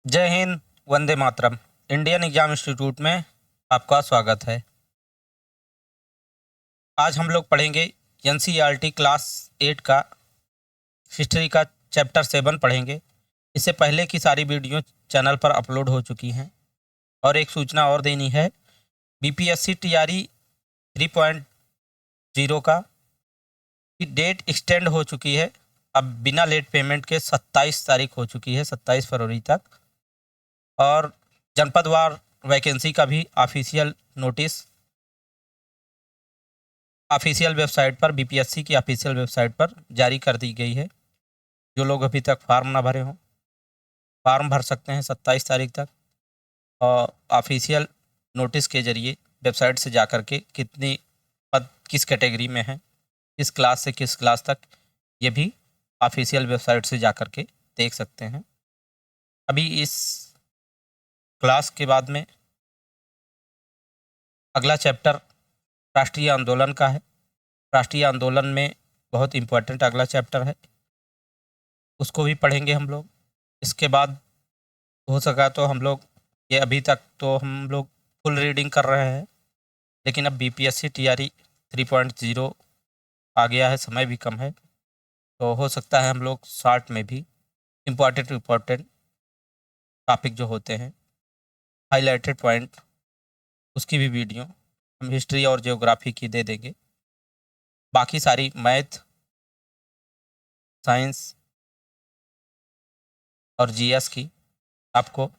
जय Hind, Vande Mataram. Indian exam institute में आपका स्वागत है। आज हम लोग पढ़ेंगे एनसीईआरटी क्लास 8 का हिस्ट्री का चैप्टर 7 पढ़ेंगे। इससे पहले की सारी वीडियो चैनल पर अपलोड हो चुकी हैं। और एक सूचना और देनी है, बीपीएससी टीआरई 3.0 का की डेट एक्सटेंड हो चुकी है। अब बिना लेट पेमेंट के 27 तारीख हो चुकी है, 27 फरवरी तक। और जनपदवार वैकेंसी का भी ऑफिशियल नोटिस ऑफिशियल वेबसाइट पर, बीपीएससी की ऑफिशियल वेबसाइट पर जारी कर दी गई है। जो लोग अभी तक फार्म ना भरे हों, फार्म भर सकते हैं 27 तारीख तक। और ऑफिशियल नोटिस के जरिए वेबसाइट से जा कर के कितनी पद किस कैटेगरी में है, किस क्लास से किस क्लास तक, ये भी ऑफिशियल वेबसाइट से जा कर के देख सकते हैं। अभी इस क्लास के बाद में अगला चैप्टर राष्ट्रीय आंदोलन का है। राष्ट्रीय आंदोलन में बहुत इम्पोर्टेंट अगला चैप्टर है, उसको भी पढ़ेंगे हम लोग। इसके बाद हो सका तो हम लोग ये अभी तक तो हम लोग फुल रीडिंग कर रहे हैं, लेकिन अब बीपीएससी टीआरई 3.0 आ गया है, समय भी कम है, तो हो सकता है हम लोग शॉर्ट में भी इम्पोर्टेंट टॉपिक जो होते हैं, हाईलाइटेड पॉइंट, उसकी भी वीडियो हम हिस्ट्री और ज्योग्राफी की दे देंगे। बाकी सारी मैथ, साइंस और जीएस की आपको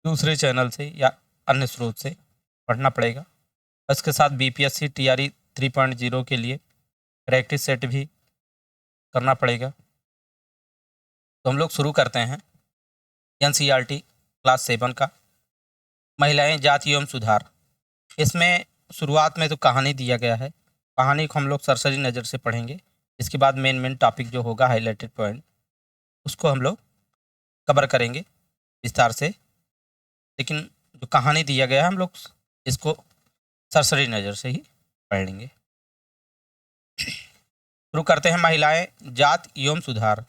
दूसरे चैनल से या अन्य स्रोत से पढ़ना पड़ेगा। इसके साथ बीपीएससी टीआरई 3.0 के लिए प्रैक्टिस सेट भी करना पड़ेगा। तो हम लोग शुरू करते हैं एनसीईआरटी क्लास 7 का, महिलाएं, जाति एवं सुधार। इसमें शुरुआत में तो कहानी दिया गया है, कहानी को हम लोग सरसरी नज़र से पढ़ेंगे। इसके बाद मेन टॉपिक जो होगा, हाईलाइटेड पॉइंट, उसको हम लोग कवर करेंगे विस्तार से। लेकिन जो कहानी दिया गया है, हम लोग इसको सरसरी नज़र से ही पढ़ लेंगे। शुरू करते हैं, महिलाएं, जाति एवं सुधार।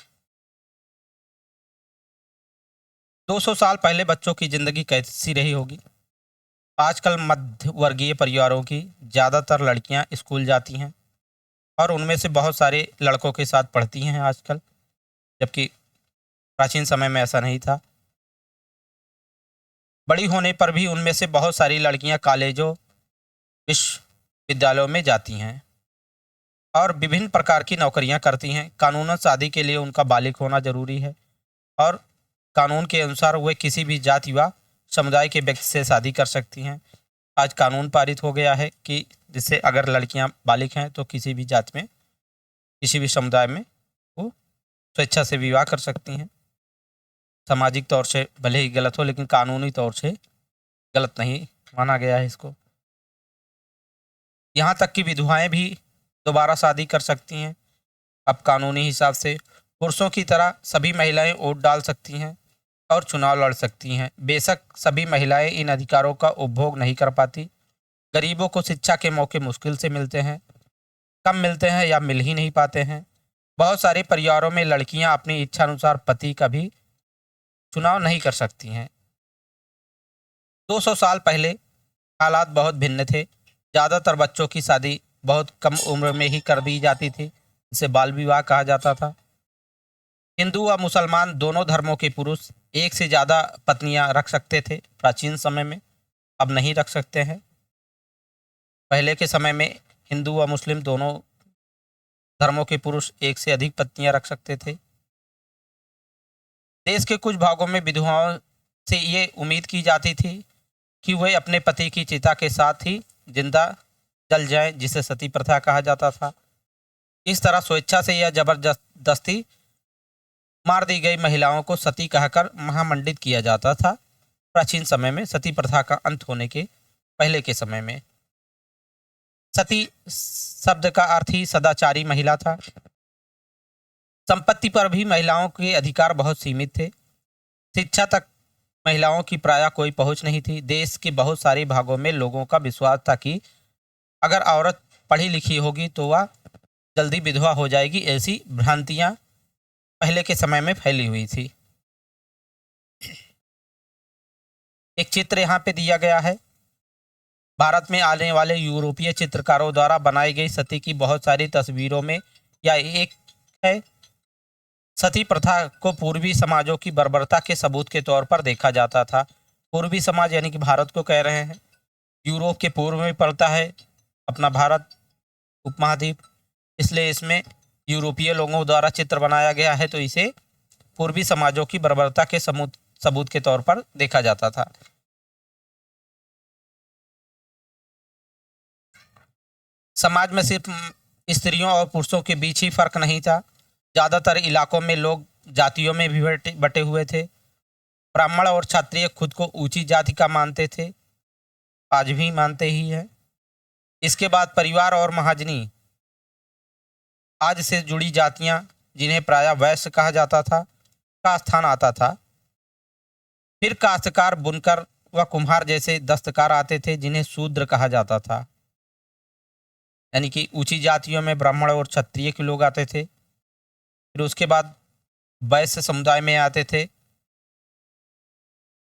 200 साल पहले बच्चों की ज़िंदगी कैसी रही होगी। आजकल मध्य वर्गीय परिवारों की ज़्यादातर लड़कियां स्कूल जाती हैं और उनमें से बहुत सारे लड़कों के साथ पढ़ती हैं आजकल, जबकि प्राचीन समय में ऐसा नहीं था। बड़ी होने पर भी उनमें से बहुत सारी लड़कियां कॉलेजों, विश्वविद्यालयों में जाती हैं और विभिन्न प्रकार की नौकरियां करती हैं। कानूनन शादी के लिए उनका बालिग होना जरूरी है और कानून के अनुसार वे किसी भी जाति व समुदाय के व्यक्ति से शादी कर सकती हैं। आज कानून पारित हो गया है कि जिससे अगर लड़कियां बालिग हैं तो किसी भी जात में, किसी भी समुदाय में वो स्वेच्छा से विवाह कर सकती हैं। सामाजिक तौर से भले ही गलत हो, लेकिन कानूनी तौर से गलत नहीं माना गया है इसको। यहाँ तक कि विधवाएं भी दोबारा शादी कर सकती हैं। अब कानूनी हिसाब से पुरुषों की तरह सभी महिलाएं वोट डाल सकती हैं और चुनाव लड़ सकती हैं। बेशक सभी महिलाएं इन अधिकारों का उपभोग नहीं कर पाती। गरीबों को शिक्षा के मौके मुश्किल से मिलते हैं, कम मिलते हैं या मिल ही नहीं पाते हैं। बहुत सारे परिवारों में लड़कियां अपनी इच्छा अनुसार पति का भी चुनाव नहीं कर सकती हैं। 200 साल पहले हालात बहुत भिन्न थे। ज़्यादातर बच्चों की शादी बहुत कम उम्र में ही कर दी जाती थी, इसे बाल विवाह कहा जाता था। हिंदू व मुसलमान दोनों धर्मों के पुरुष एक से ज़्यादा पत्नियां रख सकते थे प्राचीन समय में, अब नहीं रख सकते हैं। पहले के समय में हिंदू व मुस्लिम दोनों धर्मों के पुरुष एक से अधिक पत्नियां रख सकते थे। देश के कुछ भागों में विधवाओं से ये उम्मीद की जाती थी कि वे अपने पति की चिता के साथ ही जिंदा जल जाएं, जिसे सती प्रथा कहा जाता था। इस तरह स्वेच्छा से या जबरदस्ती मार दी गई महिलाओं को सती कहकर महामंडित किया जाता था। प्राचीन समय में सती प्रथा का अंत होने के पहले के समय में सती शब्द का अर्थ ही सदाचारी महिला था। संपत्ति पर भी महिलाओं के अधिकार बहुत सीमित थे। शिक्षा तक महिलाओं की प्रायः कोई पहुंच नहीं थी। देश के बहुत सारे भागों में लोगों का विश्वास था कि अगर औरत पढ़ी लिखी होगी तो वह जल्दी विधवा हो जाएगी। ऐसी भ्रांतियां पहले के समय में फैली हुई थी। एक चित्र यहाँ पे दिया गया है। भारत में आने वाले यूरोपीय चित्रकारों द्वारा बनाई गई सती की बहुत सारी तस्वीरों में यह एक है। सती प्रथा को पूर्वी समाजों की बर्बरता के सबूत के तौर पर देखा जाता था। पूर्वी समाज यानी कि भारत को कह रहे हैं। यूरोप के पूर्व में पड़ता है अपना भारत उपमहाद्वीप, इसलिए इसमें यूरोपीय लोगों द्वारा चित्र बनाया गया है, तो इसे पूर्वी समाजों की बर्बरता के सबूत के तौर पर देखा जाता था। समाज में सिर्फ स्त्रियों और पुरुषों के बीच ही फर्क नहीं था, ज़्यादातर इलाकों में लोग जातियों में भी बटे हुए थे। ब्राह्मण और क्षत्रिय खुद को ऊंची जाति का मानते थे, आज भी मानते ही हैं। इसके बाद परिवार और महाजनी आज से जुड़ी जातियां, जिन्हें प्रायः वैश्य कहा जाता था, का स्थान आता था। फिर काश्तकार, बुनकर व कुम्हार जैसे दस्तकार आते थे, जिन्हें शूद्र कहा जाता था। यानी कि ऊंची जातियों में ब्राह्मण और क्षत्रिय के लोग आते थे। फिर उसके बाद वैश्य समुदाय में आते थे,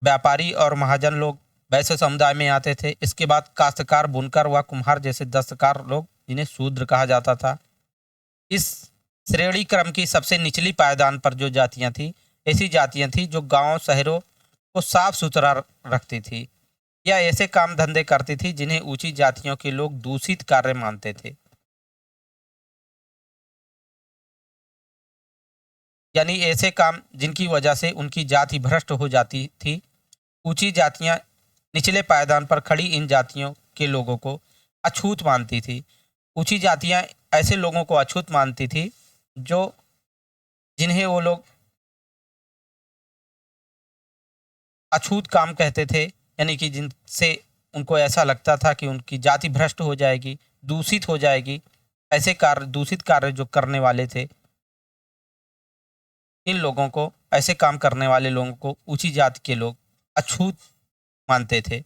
व्यापारी और महाजन लोग वैश्य समुदाय में आते थे। इसके बाद काश्तकार, बुनकर व कुम्हार जैसे दस्तकार लोग, जिन्हें शूद्र कहा जाता था। इस श्रेणी क्रम की सबसे निचली पायदान पर जो जातियां थी, ऐसी जातियां थी जो गांव शहरों को साफ सुथरा रखती थी या ऐसे काम धंधे करती थी जिन्हें ऊंची जातियों के लोग दूषित कार्य मानते थे। यानी ऐसे काम जिनकी वजह से उनकी जाति भ्रष्ट हो जाती थी। ऊंची जातियां निचले पायदान पर खड़ी इन जातियों के लोगों को अछूत मानती थी। ऊंची जातियां ऐसे लोगों को अछूत मानती थी जो जिन्हें वो लोग अछूत काम कहते थे, यानी कि जिनसे उनको ऐसा लगता था कि उनकी जाति भ्रष्ट हो जाएगी, दूषित हो जाएगी। ऐसे कार्य, दूषित कार्य जो करने वाले थे, इन लोगों को, ऐसे काम करने वाले लोगों को ऊंची जाति के लोग अछूत मानते थे।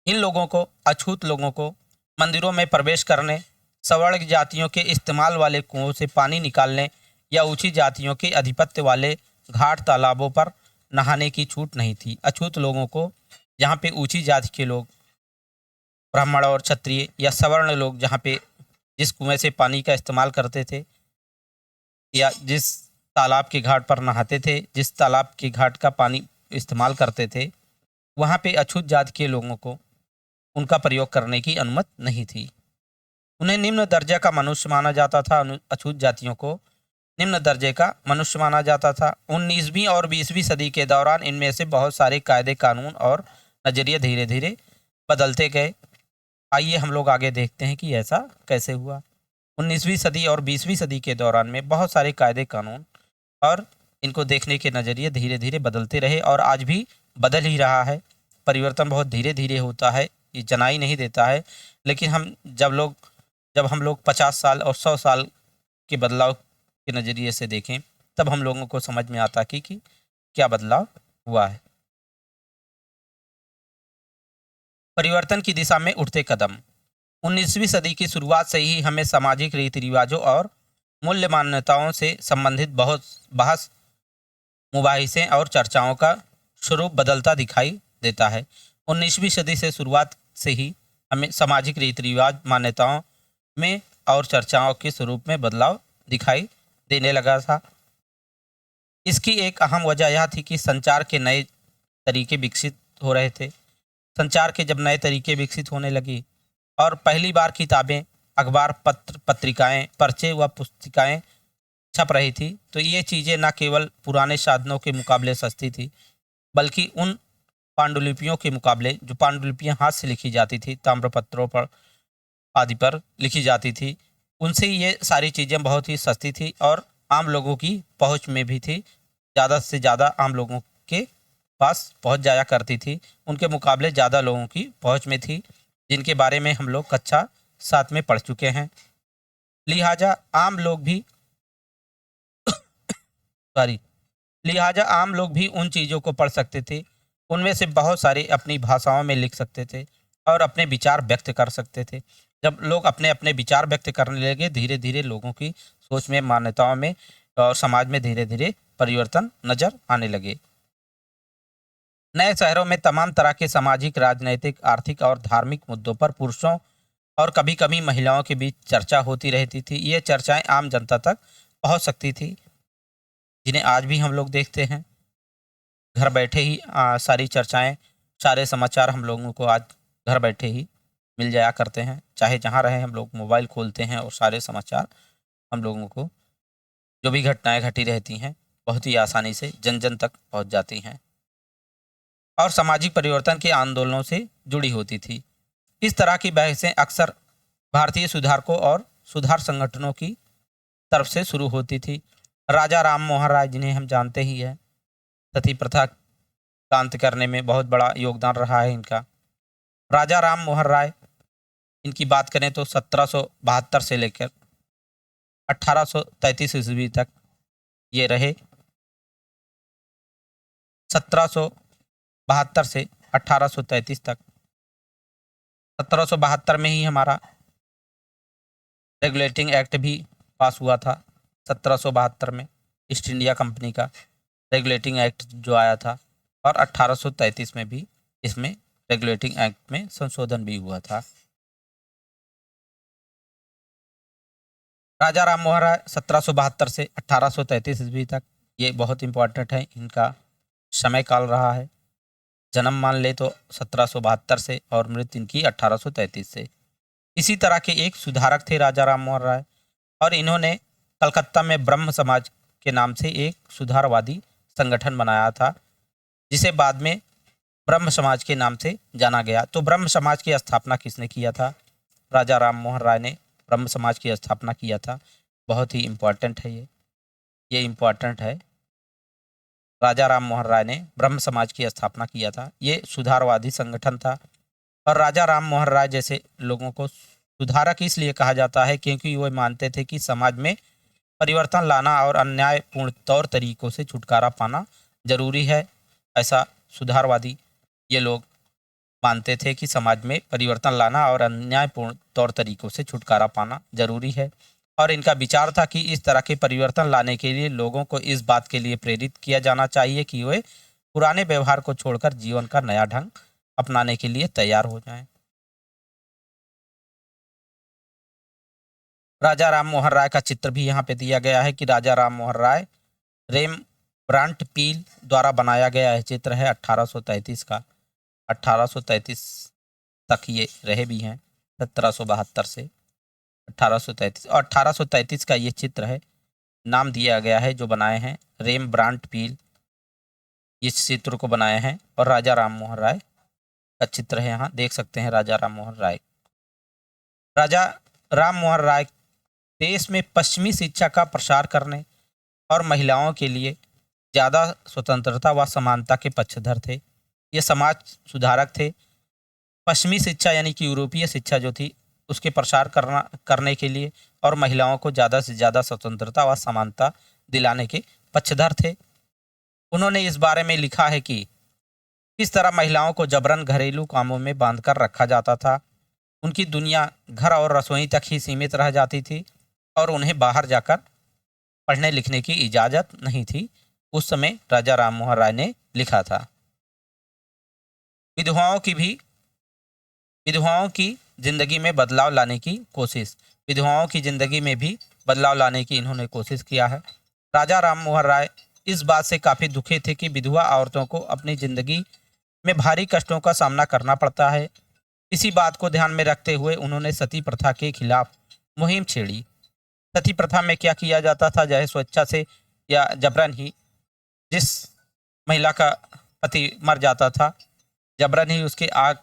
इन लोगों को, अछूत लोगों को मंदिरों में प्रवेश करने, सवर्ण जातियों के इस्तेमाल वाले कुओं से पानी निकालने या ऊंची जातियों के आधिपत्य वाले घाट तालाबों पर नहाने की छूट नहीं थी। अछूत लोगों को, जहाँ पे ऊंची जाति के लोग, ब्राह्मण और क्षत्रिय या सवर्ण लोग, जहाँ पे जिस कुएं से पानी का इस्तेमाल करते थे या जिस तालाब के घाट पर नहाते थे, जिस तालाब के घाट का पानी इस्तेमाल करते थे, वहाँ पे अछूत जाति के लोगों को उनका प्रयोग करने की अनुमति नहीं थी। उन्हें निम्न दर्जे का मनुष्य माना जाता था। अछूत जातियों को निम्न दर्जे का मनुष्य माना जाता था। 19वीं और 20वीं सदी के दौरान इनमें से बहुत सारे कायदे, कानून और नज़रिए धीरे धीरे बदलते गए। आइए हम लोग आगे देखते हैं कि ऐसा कैसे हुआ। 19वीं सदी और 20वीं सदी के दौरान में बहुत सारे कायदे, कानून और इनको देखने के नज़रिए धीरे धीरे बदलते रहे और आज भी बदल ही रहा है। परिवर्तन बहुत धीरे धीरे होता है, ये जनाई नहीं देता है। लेकिन जब हम लोग 50 साल और 100 साल के बदलाव के नज़रिए से देखें, तब हम लोगों को समझ में आता कि क्या बदलाव हुआ है। परिवर्तन की दिशा में उठते कदम। 19वीं सदी की शुरुआत से ही हमें सामाजिक रीति रिवाजों और मूल्य मान्यताओं से संबंधित बहुत बहस, मुबाहिसें और चर्चाओं का स्वरूप बदलता दिखाई देता है। 19वीं सदी से शुरुआत से ही हमें सामाजिक रीति रिवाज, मान्यताओं में और चर्चाओं के स्वरूप में बदलाव दिखाई देने लगा था। इसकी एक अहम वजह यह थी कि संचार के नए तरीके विकसित हो रहे थे। संचार के जब नए तरीके विकसित होने लगी और पहली बार किताबें, अखबार, पत्र, पत्रिकाएं, पर्चे व पुस्तिकाएं छप रही थी, तो ये चीज़ें न केवल पुराने साधनों के मुकाबले सस्ती थी, बल्कि उन पांडुलिपियों के मुकाबले, जो पांडुलिपियां हाथ से लिखी जाती थी, ताम्रपत्रों पर आदि पर लिखी जाती थी, उनसे ये सारी चीज़ें बहुत ही सस्ती थी और आम लोगों की पहुंच में भी थी। ज़्यादा से ज़्यादा आम लोगों के पास पहुंच जाया करती थी। उनके मुकाबले ज़्यादा लोगों की पहुंच में थी, जिनके बारे में हम लोग कक्षा 7 में पढ़ चुके हैं। लिहाजा आम लोग भी उन चीज़ों को पढ़ सकते थे। उनमें से बहुत सारे अपनी भाषाओं में लिख सकते थे और अपने विचार व्यक्त कर सकते थे। जब लोग अपने अपने विचार व्यक्त करने लगे, धीरे धीरे लोगों की सोच में, मान्यताओं में और समाज में धीरे धीरे परिवर्तन नजर आने लगे। नए शहरों में तमाम तरह के सामाजिक, राजनैतिक, आर्थिक और धार्मिक मुद्दों पर पुरुषों और कभी-कभी महिलाओं के बीच चर्चा होती रहती थी। ये चर्चाएं आम जनता तक पहुंच सकती थी, जिन्हें आज भी हम लोग देखते हैं। घर बैठे ही सारी चर्चाएं, सारे समाचार हम लोगों को आज घर बैठे ही मिल जाया करते हैं। चाहे जहां रहें, हम लोग मोबाइल खोलते हैं और सारे समाचार हम लोगों को, जो भी घटनाएं घटी रहती हैं, बहुत ही आसानी से जन जन तक पहुंच जाती हैं और सामाजिक परिवर्तन के आंदोलनों से जुड़ी होती थी। इस तरह की बहसें अक्सर भारतीय सुधारकों और सुधार संगठनों की तरफ से शुरू होती थी। राजा राम मोहन राय, जिन्हें हम जानते ही हैं, सती प्रथा का अंत करने में बहुत बड़ा योगदान रहा है इनका। राजा राम मोहन राय, इनकी बात करें तो 1772 से लेकर 1833 ईस्वी तक ये रहे। 1772 से 1833 तक। 1772 में ही हमारा रेगुलेटिंग एक्ट भी पास हुआ था। 1772 में ईस्ट इंडिया कंपनी का रेगुलेटिंग एक्ट जो आया था, और 1833 में भी इसमें रेगुलेटिंग एक्ट में संशोधन भी हुआ था। राजा राम मोहन राय 1772 से 1833 ईस्वी तक, ये बहुत इम्पोर्टेंट है, इनका समय काल रहा है। जन्म मान ले तो 1772 से और मृत्यु इनकी 1833 से। इसी तरह के एक सुधारक थे राजा राम मोहन राय, और इन्होंने कलकत्ता में ब्रह्म समाज के नाम से एक सुधारवादी संगठन बनाया था, जिसे बाद में ब्रह्म समाज के नाम से जाना गया। तो ब्रह्म समाज की स्थापना किसने किया था? राजा राम मोहन राय ने ब्रह्म समाज की स्थापना किया था। बहुत ही इम्पोर्टेंट है ये इम्पोर्टेंट है। राजा राम मोहन राय ने ब्रह्म समाज की स्थापना किया था। ये सुधारवादी संगठन था, और राजा राम मोहन राय जैसे लोगों को सुधारक इसलिए कहा जाता है क्योंकि वो मानते थे कि समाज में परिवर्तन लाना और अन्यायपूर्ण तौर तरीकों से छुटकारा पाना जरूरी है। ऐसा सुधारवादी ये लोग मानते थे कि समाज में परिवर्तन लाना और अन्यायपूर्ण तौर तरीकों से छुटकारा पाना जरूरी है, और इनका विचार था कि इस तरह के परिवर्तन लाने के लिए लोगों को इस बात के लिए प्रेरित किया जाना चाहिए कि वे पुराने व्यवहार को छोड़कर जीवन का नया ढंग अपनाने के लिए तैयार हो जाएं। राजा राम मोहन राय का चित्र भी यहाँ पे दिया गया है कि राजा राम मोहन राय रेमब्रांट पील द्वारा बनाया गया है चित्र है 1833 का। 1833 तक ये रहे भी हैं, 1772 से 1833, और 1833 का ये चित्र है, नाम दिया गया है जो बनाए हैं रेमब्रांट पील, इस चित्र को बनाए हैं, और राजा राम मोहन राय का चित्र है, यहाँ देख सकते हैं राजा राम मोहन राय। राजा राम मोहन राय देश में पश्चिमी शिक्षा का प्रसार करने और महिलाओं के लिए ज़्यादा स्वतंत्रता व समानता के पक्षधर थे। ये समाज सुधारक थे। पश्चिमी शिक्षा यानी कि यूरोपीय शिक्षा जो थी उसके प्रसार करने के लिए और महिलाओं को ज़्यादा से ज़्यादा स्वतंत्रता व समानता दिलाने के पक्षधर थे। उन्होंने इस बारे में लिखा है कि किस तरह महिलाओं को जबरन घरेलू कामों में बांधकर रखा जाता था। उनकी दुनिया घर और रसोई तक ही सीमित रह जाती थी और उन्हें बाहर जाकर पढ़ने लिखने की इजाज़त नहीं थी। उस समय राजा राम मोहन राय ने लिखा था। विधवाओं की जिंदगी में बदलाव लाने की कोशिश, विधवाओं की जिंदगी में भी बदलाव लाने की इन्होंने कोशिश किया है। राजा राम मोहन राय इस बात से काफ़ी दुखी थे कि विधवा औरतों को अपनी जिंदगी में भारी कष्टों का सामना करना पड़ता है। इसी बात को ध्यान में रखते हुए उन्होंने सती प्रथा के खिलाफ मुहिम छेड़ी। सती प्रथा में क्या किया जाता था? चाहे स्वेच्छा से या जबरन ही, जिस महिला का पति मर जाता था, जबरन ही उसके आग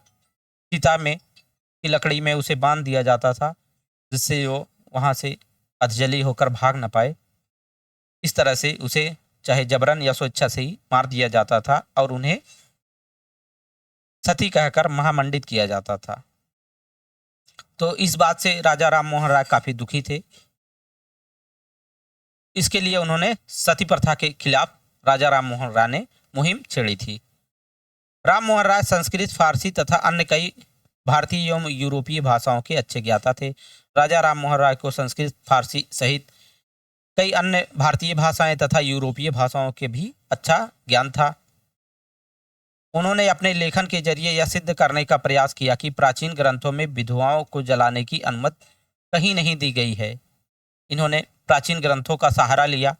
चिता में की लकड़ी में उसे बांध दिया जाता था, जिससे वो वहाँ से अधजली होकर भाग न पाए। इस तरह से उसे चाहे जबरन या स्वेच्छा से ही मार दिया जाता था और उन्हें सती कहकर महामंडित किया जाता था। तो इस बात से राजा राम मोहन राय काफ़ी दुखी थे। इसके लिए उन्होंने सती प्रथा के खिलाफ राजा राम मोहन राय ने मुहिम छेड़ी थी। राम मोहन राय संस्कृत, फारसी तथा अन्य कई भारतीय एवं यूरोपीय भाषाओं के अच्छे ज्ञाता थे। राजा राम मोहन राय को संस्कृत, फारसी सहित कई अन्य भारतीय भाषाएं तथा यूरोपीय भाषाओं के भी अच्छा ज्ञान था। उन्होंने अपने लेखन के जरिए यह सिद्ध करने का प्रयास किया कि प्राचीन ग्रंथों में विधवाओं को जलाने की अनुमति कहीं नहीं दी गई है। इन्होंने प्राचीन ग्रंथों का सहारा लिया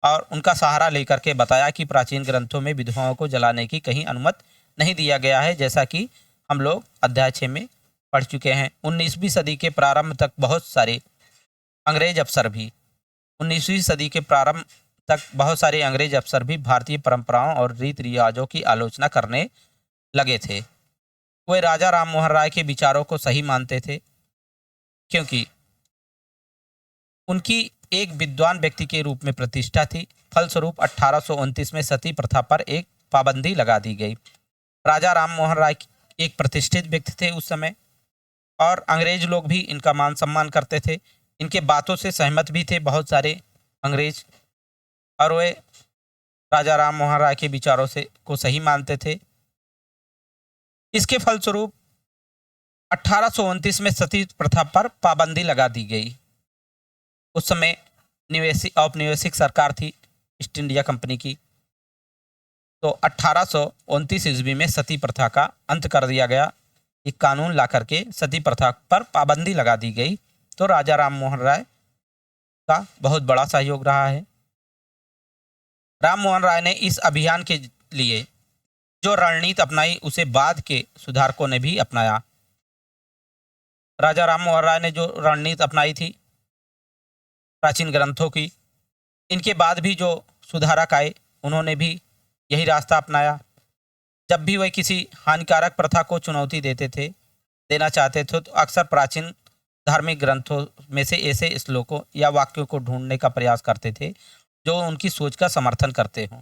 और उनका सहारा लेकर के बताया कि प्राचीन ग्रंथों में विधवाओं को जलाने की कहीं अनुमति नहीं दिया गया है, जैसा कि हम लोग अध्याय 6 में पढ़ चुके हैं। 19वीं सदी के प्रारंभ तक बहुत सारे अंग्रेज अफसर भी 19वीं सदी के प्रारंभ तक बहुत सारे अंग्रेज अफसर भी भारतीय परंपराओं और रीति रिवाजों की आलोचना करने लगे थे। वे राजा राम मोहन राय के विचारों को सही मानते थे, क्योंकि उनकी एक विद्वान व्यक्ति के रूप में प्रतिष्ठा थी। फलस्वरूप 1829 में सती प्रथा पर एक पाबंदी लगा दी गई। राजा राम मोहन राय एक प्रतिष्ठित व्यक्ति थे उस समय, और अंग्रेज लोग भी इनका मान सम्मान करते थे। इनके बातों से सहमत भी थे बहुत सारे अंग्रेज, और वे राजा राम मोहन राय के विचारों से को सही मानते थे। इसके फलस्वरूप 1829 में सती प्रथा पर पाबंदी लगा दी गई। उस समय औपनिवेशिक सरकार थी ईस्ट इंडिया कंपनी की, तो 1829 ईस्वी में सती प्रथा का अंत कर दिया गया। एक कानून ला करके सती प्रथा पर पाबंदी लगा दी गई। तो राजा राम मोहन राय का बहुत बड़ा सहयोग रहा है। राम मोहन राय ने इस अभियान के लिए जो रणनीति अपनाई उसे बाद के सुधारकों ने भी अपनाया। राजा राम मोहन राय ने जो रणनीति अपनाई थी प्राचीन ग्रंथों की, इनके बाद भी जो सुधारक आए उन्होंने भी यही रास्ता अपनाया। जब भी वे किसी हानिकारक प्रथा को चुनौती देना चाहते थे, तो अक्सर प्राचीन धार्मिक ग्रंथों में से ऐसे श्लोकों या वाक्यों को ढूंढने का प्रयास करते थे जो उनकी सोच का समर्थन करते हों।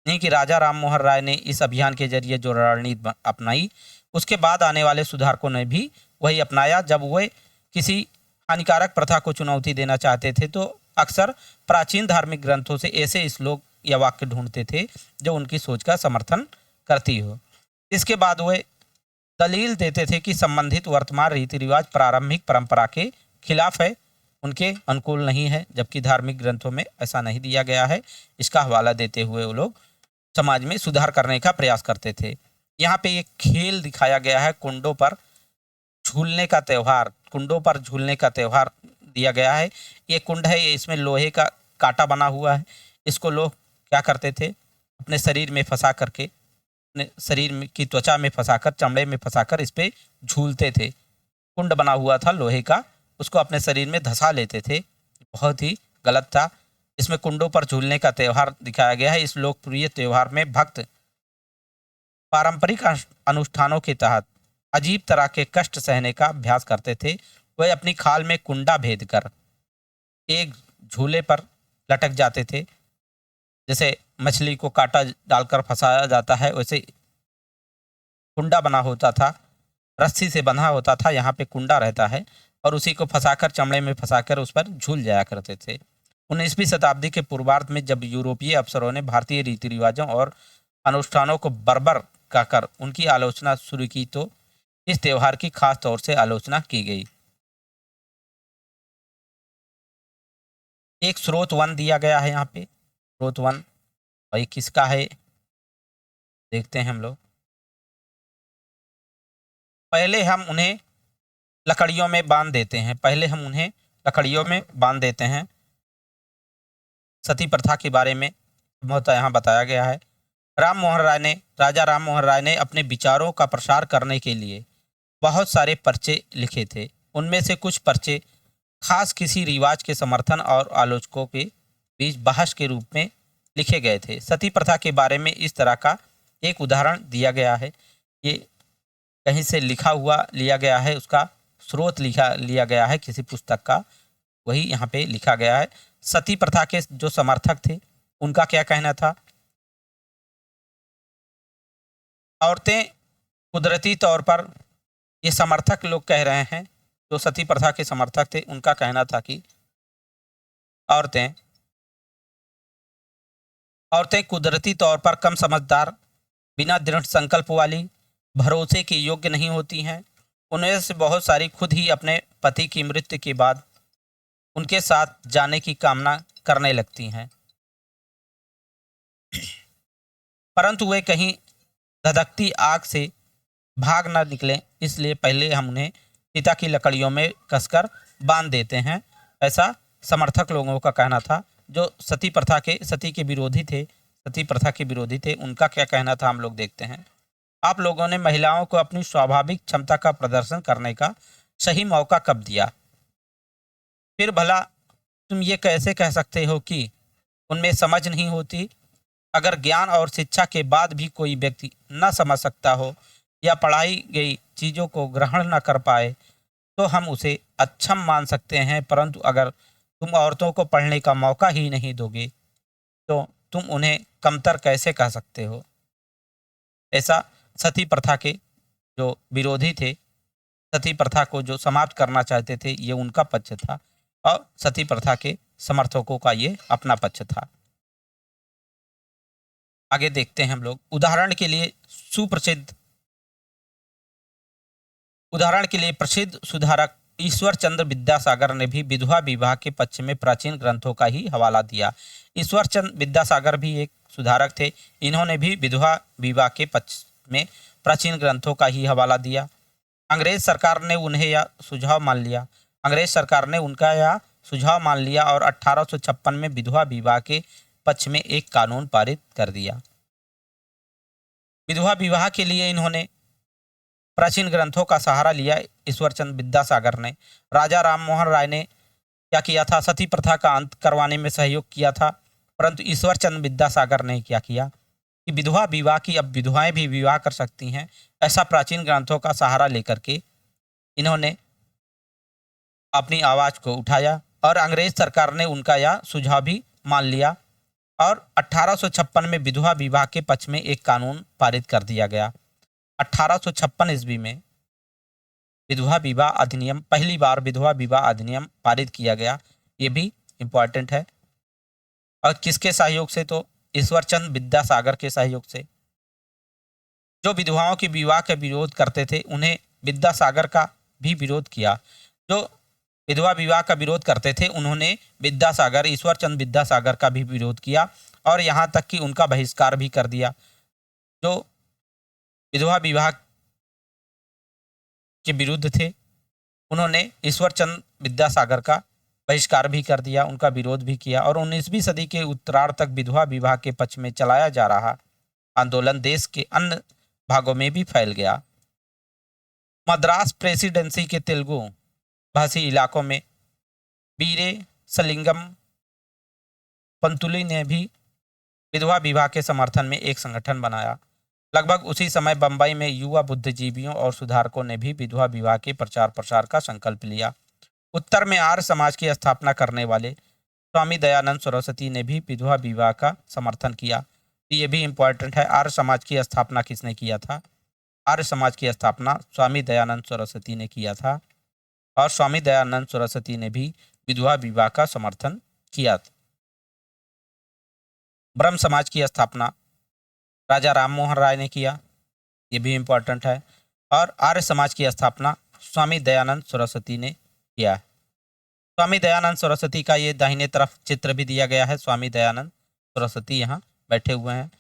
नहीं कि राजा राम मोहन राय ने इस अभियान के जरिए जो रणनीति अपनाई, उसके बाद आने वाले सुधारकों ने भी वही अपनाया। जब वे किसी हानिकारक प्रथा को चुनौती देना चाहते थे, तो अक्सर प्राचीन धार्मिक ग्रंथों से ऐसे श्लोक या वाक्य ढूंढते थे जो उनकी सोच का समर्थन करती हो। इसके बाद वे दलील देते थे कि संबंधित वर्तमान रीति रिवाज प्रारंभिक परंपरा के खिलाफ है, उनके अनुकूल नहीं है, जबकि धार्मिक ग्रंथों में ऐसा नहीं दिया गया है। इसका हवाला देते हुए वो लोग समाज में सुधार करने का प्रयास करते थे। यहाँ पे एक खेल दिखाया गया है, कुंडों पर झूलने का त्यौहार। कुंडों पर झूलने का त्यौहार दिया गया है। ये कुंड है, ये इसमें लोहे का कांटा बना हुआ है। इसको लोग क्या करते थे, अपने शरीर में फंसा करके, अपने शरीर की त्वचा में फंसाकर, चमड़े में फंसाकर इस पे झूलते थे। कुंड बना हुआ था लोहे का, उसको अपने शरीर में धंसा लेते थे। बहुत ही गलत था। इसमें कुंडों पर झूलने का त्यौहार दिखाया गया है। इस लोकप्रिय त्यौहार में भक्त पारंपरिक अनुष्ठानों के तहत अजीब तरह के कष्ट सहने का अभ्यास करते थे। वह अपनी खाल में कुंडा भेद कर एक झूले पर लटक जाते थे। जैसे मछली को कांटा डालकर फंसाया जाता है, वैसे कुंडा बना होता था, रस्सी से बंधा होता था, यहाँ पे कुंडा रहता है, और उसी को फंसाकर, चमड़े में फंसाकर उस पर झूल जाया करते थे। 19वीं शताब्दी के पूर्वार्ध में जब यूरोपीय अफसरों ने भारतीय रीति रिवाजों और अनुष्ठानों को बर्बर कहकर उनकी आलोचना शुरू की, तो इस त्यौहार की खास तौर से आलोचना की गई। एक स्रोत वन दिया गया है यहाँ पे, स्रोत वन, और ये किसका है देखते हैं हम लोग। पहले हम उन्हें लकड़ियों में बांध देते हैं, सती प्रथा के बारे में बहुत यहाँ बताया गया है। राजा राम मोहन राय ने अपने विचारों का प्रसार करने के लिए बहुत सारे पर्चे लिखे थे। उनमें से कुछ पर्चे खास किसी रिवाज के समर्थन और आलोचकों के बीच बहस के रूप में लिखे गए थे। सती प्रथा के बारे में इस तरह का एक उदाहरण दिया गया है। ये कहीं से लिया गया है, उसका स्रोत लिया गया है किसी पुस्तक का, वही यहाँ पे लिखा गया है। सती प्रथा के जो समर्थक थे उनका क्या कहना था। औरतें कुदरती तौर पर, ये समर्थक लोग कह रहे हैं, जो सती प्रथा के समर्थक थे उनका कहना था कि औरतें कुदरती तौर पर कम समझदार, बिना दृढ़ संकल्प वाली, भरोसे के योग्य नहीं होती हैं। उनमें से बहुत सारी खुद ही अपने पति की मृत्यु के बाद उनके साथ जाने की कामना करने लगती हैं, परंतु वे कहीं धधकती आग से भाग न निकलें, इसलिए पहले हम उन्हें चिता की लकड़ियों में कसकर बांध देते हैं। ऐसा समर्थक लोगों का कहना था। जो सती के विरोधी थे, सती प्रथा के विरोधी थे, उनका क्या कहना था हम लोग देखते हैं। आप लोगों ने महिलाओं को अपनी स्वाभाविक क्षमता का प्रदर्शन करने का सही मौका कब दिया? फिर भला तुम ये कैसे कह सकते हो कि उनमें समझ नहीं होती? अगर ज्ञान और शिक्षा के बाद भी कोई व्यक्ति न समझ सकता हो या पढ़ाई गई चीज़ों को ग्रहण न कर पाए तो हम उसे अक्षम मान सकते हैं, परंतु अगर तुम औरतों को पढ़ने का मौका ही नहीं दोगे तो तुम उन्हें कमतर कैसे कह सकते हो? ऐसा सती प्रथा के जो विरोधी थे, सती प्रथा को जो समाप्त करना चाहते थे, ये उनका पक्ष था और सती प्रथा के समर्थकों का ये अपना पक्ष था। आगे देखते हैं हम लोग। उदाहरण के लिए प्रसिद्ध सुधारक ईश्वर चंद्र विद्यासागर ने भी विधवा विवाह के पक्ष में प्राचीन ग्रंथों का ही हवाला दिया। ईश्वर चंद्र विद्यासागर भी एक सुधारक थे। इन्होंने भी विधवा विवाह के पक्ष में प्राचीन ग्रंथों का ही हवाला दिया। अंग्रेज सरकार ने उन्हें यह सुझाव मान लिया और 1856 में विधवा विवाह के पक्ष में एक कानून पारित कर दिया। विधवा विवाह के लिए इन्होंने प्राचीन ग्रंथों का सहारा लिया। ईश्वरचंद विद्यासागर ने। राजा राममोहन राय ने क्या किया था? सती प्रथा का अंत करवाने में सहयोग किया था। परंतु ईश्वरचंद विद्यासागर ने क्या किया कि विधवा विवाह की अब विधवाएं भी विवाह कर सकती हैं, ऐसा प्राचीन ग्रंथों का सहारा लेकर के इन्होंने अपनी आवाज़ को उठाया और अंग्रेज सरकार ने उनका यह सुझाव भी मान लिया और 1856 में विधवा विवाह के पक्ष में एक कानून पारित कर दिया गया। 1856 ईस्वी में पहली बार विधवा विवाह अधिनियम पारित किया गया। ये भी इम्पॉर्टेंट है। और किसके सहयोग से? तो ईश्वरचंद विद्यासागर के सहयोग से। जो विधवाओं के विवाह का विरोध करते थे उन्हें विद्यासागर का भी विरोध किया। जो विधवा विवाह का विरोध करते थे उन्होंने ईश्वरचंद विद्यासागर का भी विरोध किया और यहाँ तक कि उनका बहिष्कार भी कर दिया। जो विधवा विवाह के विरुद्ध थे उन्होंने ईश्वरचंद विद्यासागर का बहिष्कार भी कर दिया, उनका विरोध भी किया और 19वीं सदी के उत्तरार्ध तक विधवा विवाह के पक्ष में चलाया जा रहा आंदोलन देश के अन्य भागों में भी फैल गया। मद्रास प्रेसिडेंसी के तेलुगु भाषी इलाकों में वीरे सलिंगम पंतुली ने भी विधवा विवाह के समर्थन में एक संगठन बनाया। लगभग उसी समय बंबई में युवा बुद्धिजीवियों और सुधारकों ने भी विधवा विवाह के प्रचार प्रसार का संकल्प लिया। उत्तर में आर्य समाज की स्थापना करने वाले स्वामी दयानंद सरस्वती ने भी विधवा विवाह का समर्थन किया। ये भी इम्पोर्टेंट है। आर्य समाज की स्थापना किसने किया था? आर्य समाज की स्थापना स्वामी दयानंद सरस्वती ने किया था और स्वामी दयानंद सरस्वती ने भी विधवा विवाह का समर्थन किया था। ब्रह्म समाज की स्थापना राजा राममोहन राय ने किया, ये भी इम्पोर्टेंट है। और आर्य समाज की स्थापना स्वामी दयानंद सरस्वती ने किया। स्वामी दयानंद सरस्वती का ये दाहिने तरफ चित्र भी दिया गया है। स्वामी दयानंद सरस्वती यहाँ बैठे हुए हैं।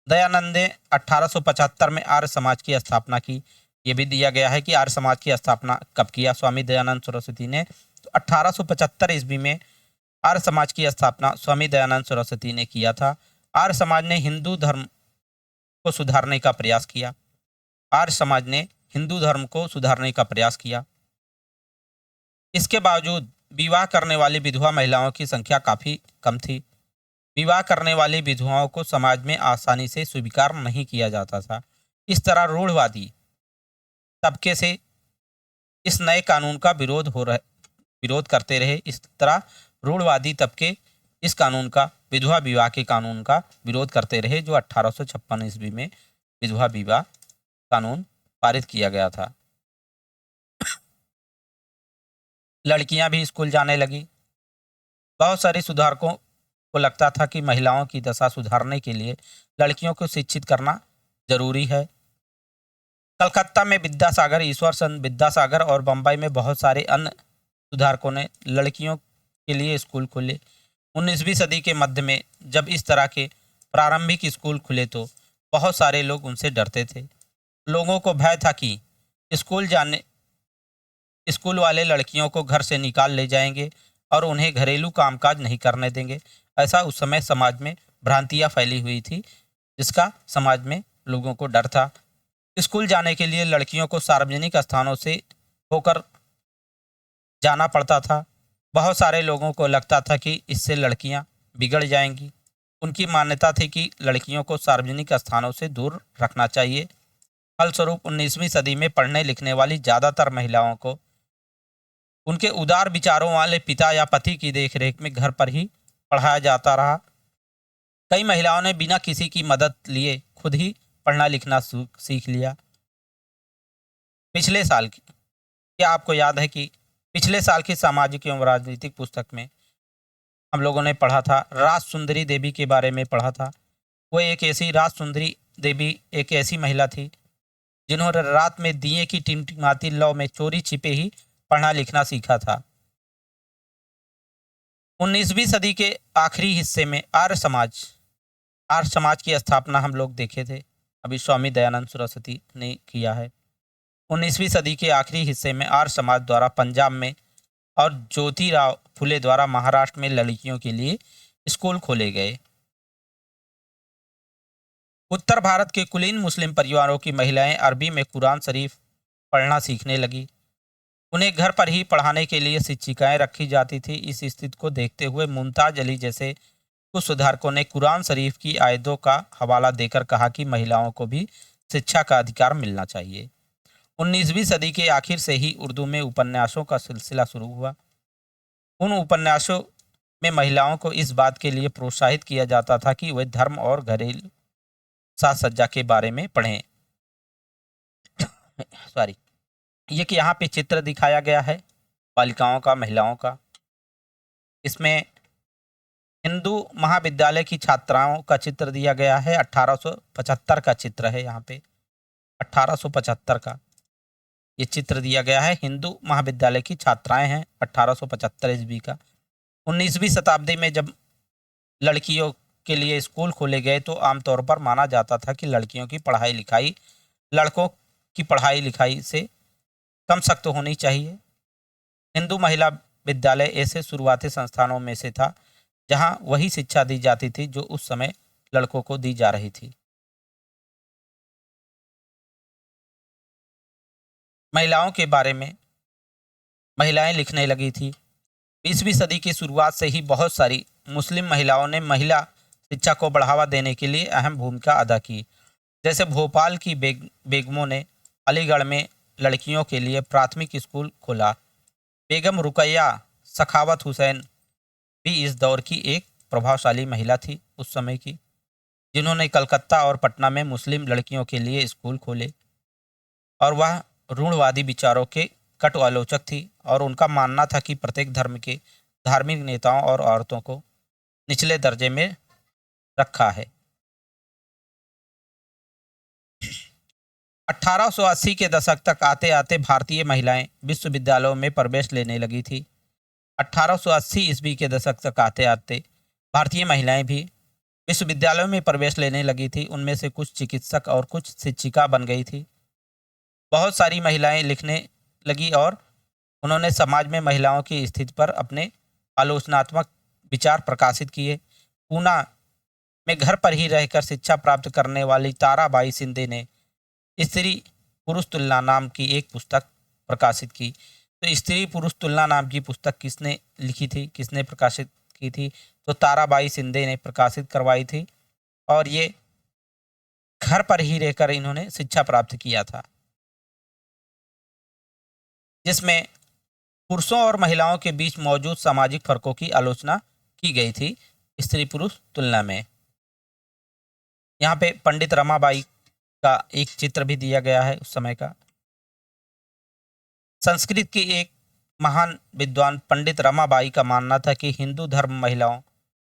दयानंद ने 1875 में आर्य समाज की स्थापना की। ये भी दिया गया है कि आर्य समाज की स्थापना कब किया स्वामी दयानंद सरस्वती ने। तो 1875 ईस्वी में आर्य समाज की स्थापना स्वामी दयानंद सरस्वती ने किया था। आर्य समाज ने हिंदू धर्म को सुधारने का प्रयास किया। आर्य समाज ने हिंदू धर्म को सुधारने का प्रयास किया। इसके बावजूद विवाह करने वाली विधवा महिलाओं की संख्या काफ़ी कम थी। विवाह करने वाली विधवाओं को समाज में आसानी से स्वीकार नहीं किया जाता था। इस तरह रूढ़वादी तबके से इस नए कानून का विरोध करते रहे। इस तरह रूढ़वादी तबके इस कानून का, विधवा विवाह के कानून का विरोध करते रहे जो 1856 ईस्वी में विधवा विवाह कानून पारित किया गया था। लड़कियां भी स्कूल जाने लगी। बहुत सारे सुधारकों को लगता था कि महिलाओं की दशा सुधारने के लिए लड़कियों को शिक्षित करना जरूरी है। कलकत्ता में विद्यासागर, ईश्वरचंद विद्यासागर और बम्बई में बहुत सारे अन्य सुधारकों ने लड़कियों के लिए स्कूल खोले। 19वीं सदी के मध्य में जब इस तरह के प्रारंभिक स्कूल खुले तो बहुत सारे लोग उनसे डरते थे। लोगों को भय था कि स्कूल जाने स्कूल वाले लड़कियों को घर से निकाल ले जाएंगे और उन्हें घरेलू कामकाज नहीं करने देंगे। ऐसा उस समय समाज में भ्रांतियाँ फैली हुई थी, जिसका समाज में लोगों को डर था। स्कूल जाने के लिए लड़कियों को सार्वजनिक स्थानों से होकर जाना पड़ता था। बहुत सारे लोगों को लगता था कि इससे लड़कियां बिगड़ जाएंगी। उनकी मान्यता थी कि लड़कियों को सार्वजनिक स्थानों से दूर रखना चाहिए। फलस्वरूप 19वीं सदी में पढ़ने लिखने वाली ज़्यादातर महिलाओं को उनके उदार विचारों वाले पिता या पति की देखरेख में घर पर ही पढ़ाया जाता रहा। कई महिलाओं ने बिना किसी की मदद लिए खुद ही पढ़ना लिखना सीख लिया। पिछले साल की क्या आपको याद है कि पिछले साल की सामाजिक एवं राजनीतिक पुस्तक में हम लोगों ने पढ़ा था, राज सुंदरी देवी के बारे में पढ़ा था। वो राज सुंदरी देवी एक ऐसी महिला थी जिन्होंने रात में दिए की टिमटिमाती लौ में चोरी छिपे ही पढ़ना लिखना सीखा था। 19वीं सदी के आखिरी हिस्से में आर्य समाज की स्थापना हम लोग देखे थे, अभी स्वामी दयानंद सरस्वती ने किया है। 19वीं सदी के आखिरी हिस्से में आर्य समाज द्वारा पंजाब में और ज्योतिराव फुले द्वारा महाराष्ट्र में लड़कियों के लिए स्कूल खोले गए। उत्तर भारत के कुलीन मुस्लिम परिवारों की महिलाएं अरबी में कुरान शरीफ पढ़ना सीखने लगी। उन्हें घर पर ही पढ़ाने के लिए शिक्षिकाएं रखी जाती थी। इस स्थिति को देखते हुए मुमताज अली जैसे कुछ सुधारकों ने कुरान शरीफ की आयतों का हवाला देकर कहा कि महिलाओं को भी शिक्षा का अधिकार मिलना चाहिए। 19वीं सदी के आखिर से ही उर्दू में उपन्यासों का सिलसिला शुरू हुआ। उन उपन्यासों में महिलाओं को इस बात के लिए प्रोत्साहित किया जाता था कि वे धर्म और घरेलू साज सज्जा के बारे में पढ़ें। सॉरी, ये कि यहाँ पे चित्र दिखाया गया है बालिकाओं का, महिलाओं का। इसमें हिंदू महाविद्यालय की छात्राओं का चित्र दिया गया है। 1875 का चित्र है। यहाँ पे 1875 का ये चित्र दिया गया है। हिंदू महाविद्यालय की छात्राएं हैं, 1875 ईस्वी का। 19वीं शताब्दी में जब लड़कियों के लिए स्कूल खोले गए तो आमतौर पर माना जाता था कि लड़कियों की पढ़ाई लिखाई लड़कों की पढ़ाई लिखाई से कम सख्त होनी चाहिए। हिंदू महिला विद्यालय ऐसे शुरुआती संस्थानों में से था जहां वही शिक्षा दी जाती थी जो उस समय लड़कों को दी जा रही थी। महिलाओं के बारे में महिलाएं लिखने लगी थी। 20वीं सदी की शुरुआत से ही बहुत सारी मुस्लिम महिलाओं ने महिला शिक्षा को बढ़ावा देने के लिए अहम भूमिका अदा की। जैसे भोपाल की बेगमों ने अलीगढ़ में लड़कियों के लिए प्राथमिक स्कूल खोला। बेगम रुकैया सखावत हुसैन भी इस दौर की एक प्रभावशाली महिला थी उस समय की, जिन्होंने कलकत्ता और पटना में मुस्लिम लड़कियों के लिए स्कूल खोले। और वह रूढ़वादी विचारों के कटु आलोचक थी और उनका मानना था कि प्रत्येक धर्म के धार्मिक नेताओं और औरतों को निचले दर्जे में रखा है। 1880 के दशक तक आते आते भारतीय महिलाएं विश्वविद्यालयों में प्रवेश लेने लगी थी। 1880 ईस्वी के दशक तक आते आते भारतीय महिलाएं भी विश्वविद्यालयों में प्रवेश लेने लगी थी। उनमें से कुछ चिकित्सक और कुछ शिक्षिका बन गई थी। बहुत सारी महिलाएं लिखने लगी और उन्होंने समाज में महिलाओं की स्थिति पर अपने आलोचनात्मक विचार प्रकाशित किए। पूना में घर पर ही रहकर शिक्षा प्राप्त करने वाली ताराबाई शिंदे ने स्त्री पुरुष तुलना नाम की एक पुस्तक प्रकाशित की। तो स्त्री पुरुष तुलना नाम की पुस्तक किसने लिखी थी, किसने प्रकाशित की थी? तो ताराबाई शिंदे ने प्रकाशित करवाई थी और ये घर पर ही रहकर इन्होंने शिक्षा प्राप्त किया था, जिसमें पुरुषों और महिलाओं के बीच मौजूद सामाजिक फर्कों की आलोचना की गई थी स्त्री पुरुष तुलना में। यहाँ पे पंडित रमाबाई का एक चित्र भी दिया गया है उस समय का। संस्कृत की एक महान विद्वान पंडित रमाबाई का मानना था कि हिंदू धर्म महिलाओं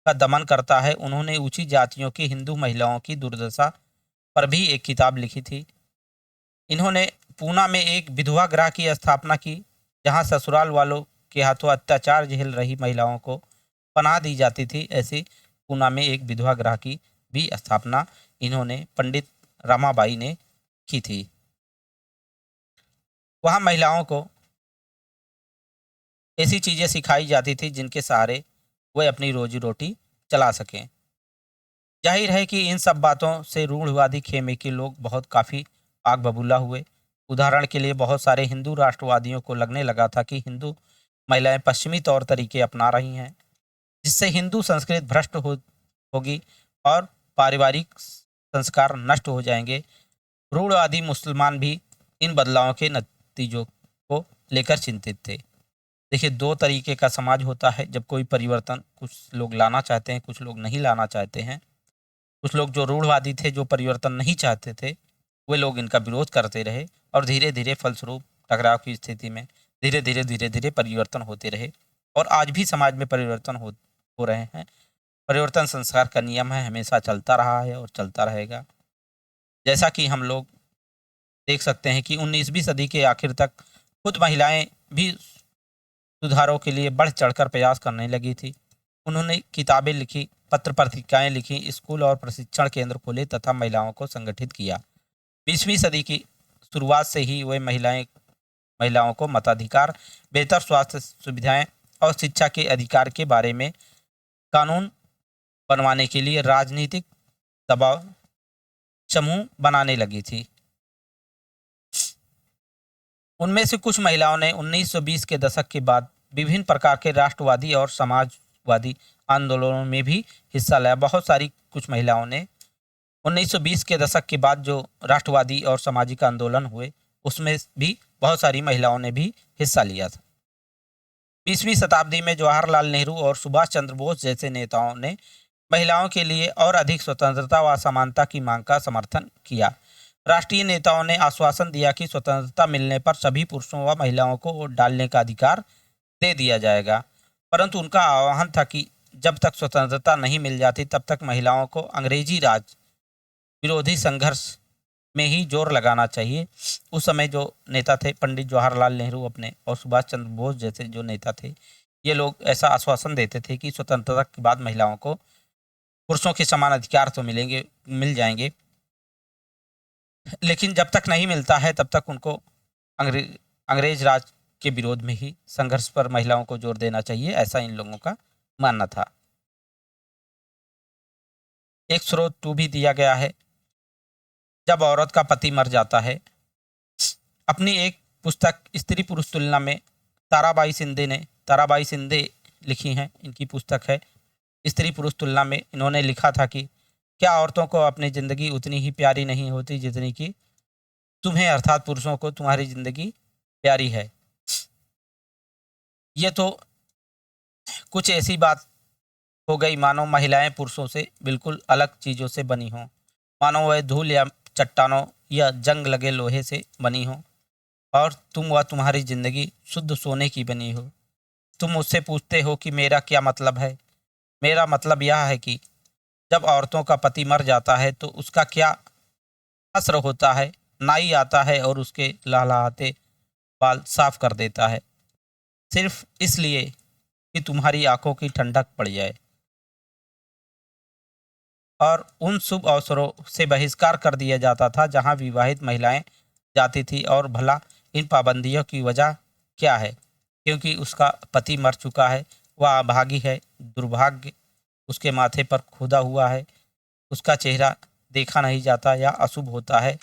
का दमन करता है। उन्होंने ऊंची जातियों की हिंदू महिलाओं की दुर्दशा पर भी एक किताब लिखी थी। इन्होंने पूना में एक विधवा गृह की स्थापना की, जहां ससुराल वालों के हाथों अत्याचार झेल रही महिलाओं को पनाह दी जाती थी। ऐसे पूना में एक विधवा गृह की भी स्थापना इन्होंने पंडित रमाबाई ने की थी। वहाँ महिलाओं को ऐसी चीज़ें सिखाई जाती थी जिनके सहारे वे अपनी रोजी रोटी चला सकें। जाहिर है कि इन सब बातों से रूढ़वादी खेमे के लोग बहुत काफ़ी आग बबूला हुए। उदाहरण के लिए बहुत सारे हिंदू राष्ट्रवादियों को लगने लगा था कि हिंदू महिलाएं पश्चिमी तौर तरीके अपना रही हैं, जिससे हिंदू संस्कृति भ्रष्ट होगी और पारिवारिक संस्कार नष्ट हो जाएंगे। रूढ़वादी मुसलमान भी इन बदलावों के नतीजों को लेकर चिंतित थे। देखिए, दो तरीके का समाज होता है जब कोई परिवर्तन कुछ लोग लाना चाहते हैं, कुछ लोग नहीं लाना चाहते हैं। कुछ लोग जो रूढ़वादी थे, जो परिवर्तन नहीं चाहते थे, वे लोग इनका विरोध करते रहे और धीरे धीरे फलस्वरूप टकराव की स्थिति में धीरे धीरे परिवर्तन होते रहे और आज भी समाज में परिवर्तन हो रहे हैं। परिवर्तन संसार का नियम है, हमेशा चलता रहा है और चलता रहेगा। जैसा कि हम लोग देख सकते हैं कि 19वीं सदी के आखिर तक खुद महिलाएं भी सुधारों के लिए बढ़ चढ़कर प्रयास करने लगी थी। उन्होंने किताबें लिखी, पत्र पत्रिकाएं लिखी, स्कूल और प्रशिक्षण केंद्र खोले तथा महिलाओं को संगठित किया। 20वीं सदी की शुरुआत से ही वे महिलाओं को मताधिकार, बेहतर स्वास्थ्य सुविधाएं और शिक्षा के अधिकार के बारे में कानून बनवाने के लिए राजनीतिक दबाव समूह बनाने लगी थी। उनमें से कुछ महिलाओं ने 1920 के दशक के बाद विभिन्न प्रकार के राष्ट्रवादी और समाजवादी आंदोलनों में भी हिस्सा लिया। बहुत सारी कुछ महिलाओं ने 1920 के दशक के बाद जो राष्ट्रवादी और सामाजिक आंदोलन हुए, उसमें भी बहुत सारी महिलाओं ने भी हिस्सा लिया था। 20वीं शताब्दी में जवाहरलाल नेहरू और सुभाष चंद्र बोस जैसे नेताओं ने महिलाओं के लिए और अधिक स्वतंत्रता व समानता की मांग का समर्थन किया। राष्ट्रीय नेताओं ने आश्वासन दिया कि स्वतंत्रता मिलने पर सभी पुरुषों व महिलाओं को वोट डालने का अधिकार दे दिया जाएगा, परंतु उनका आह्वान था कि जब तक स्वतंत्रता नहीं मिल जाती तब तक महिलाओं को अंग्रेजी राज विरोधी संघर्ष में ही जोर लगाना चाहिए। उस समय जो नेता थे पंडित जवाहरलाल नेहरू अपने और सुभाष चंद्र बोस जैसे जो नेता थे, ये लोग ऐसा आश्वासन देते थे कि स्वतंत्रता के बाद महिलाओं को पुरुषों के समान अधिकार तो मिल जाएंगे, लेकिन जब तक नहीं मिलता है तब तक उनको अंग्रेज राज के विरोध में ही संघर्ष पर महिलाओं को जोर देना चाहिए, ऐसा इन लोगों का मानना था। एक स्रोत 2 भी दिया गया है। जब औरत का पति मर जाता है, अपनी एक पुस्तक स्त्री पुरुष तुलना में ताराबाई सिंधे लिखी हैं, इनकी पुस्तक है स्त्री पुरुष तुलना में। इन्होंने लिखा था कि क्या औरतों को अपनी ज़िंदगी उतनी ही प्यारी नहीं होती जितनी कि तुम्हें अर्थात पुरुषों को तुम्हारी ज़िंदगी प्यारी है। ये तो कुछ ऐसी बात हो गई मानो महिलाएं पुरुषों से बिल्कुल अलग चीज़ों से बनी हों, मानो वह धूल या चट्टानों या जंग लगे लोहे से बनी हो और तुम व तुम्हारी ज़िंदगी शुद्ध सोने की बनी हो। तुम मुझसे पूछते हो कि मेरा क्या मतलब है। मेरा मतलब यह है कि जब औरतों का पति मर जाता है तो उसका क्या असर होता है। नाई आता है और उसके लहलहाते बाल साफ कर देता है, सिर्फ इसलिए कि तुम्हारी आंखों की ठंडक पड़ जाए, और उन शुभ अवसरों से बहिष्कार कर दिया जाता था जहां विवाहित महिलाएं जाती थी। और भला इन पाबंदियों की वजह क्या है? क्योंकि उसका पति मर चुका है, वह अभागी है, दुर्भाग्य उसके माथे पर खुदा हुआ है, उसका चेहरा देखा नहीं जाता या अशुभ होता है।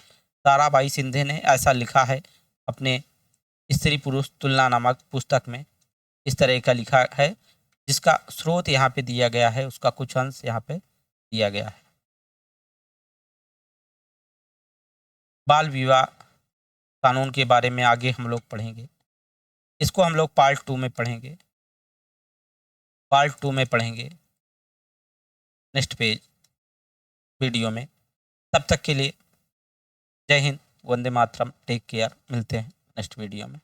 ताराबाई सिंधे ने ऐसा लिखा है अपने स्त्री पुरुष तुलना नामक पुस्तक में। इस तरह का लिखा है, जिसका स्रोत यहाँ पे दिया गया है, उसका कुछ अंश यहाँ पे दिया गया है। बाल विवाह कानून के बारे में आगे हम लोग पढ़ेंगे। इसको हम लोग पार्ट 2 में पढ़ेंगे। नेक्स्ट पेज वीडियो में। तब तक के लिए जय हिंद, वंदे मातरम, टेक केयर। मिलते हैं नेक्स्ट वीडियो में।